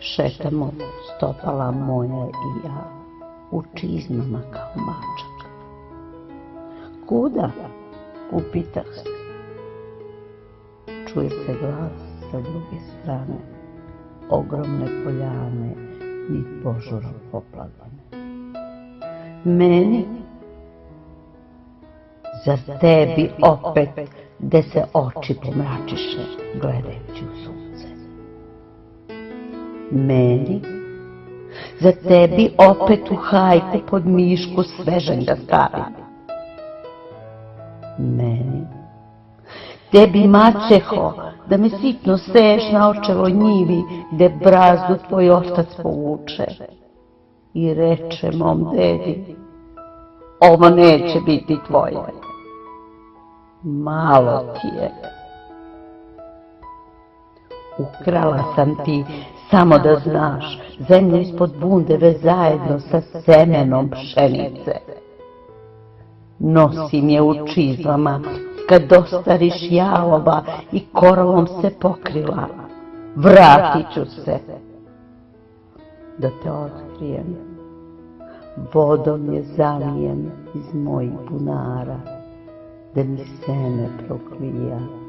Šetamo stopala moja i ja u čizmama kao mačak. Kuda? Upitah se. Čuje se glas sa druge strane, ogromne poljane i požurom poplavljene. Meni? Za tebi opet, gde se oči pomračiše gledajući u sunce. Meni? Za tebi opet u hajku pod mišku svežanj da stavim. Meni? Tebi maćeho, da me sitno seješ na očevoj njivi, gde brazdu tvoj otac povuče. I reče mom dedi, ovo neće biti tvoje. Malo ti je. Ukrala sam ti, samo da znaš, zemlju ispod bundeve zajedno sa semenom pšenice. Nosim je u čizmama, kad dostariš jalova i korovom se pokrila. Vratit ću se. Da te otkrijem, vodom je zalijen iz mojih bunara, da mi seme proklija.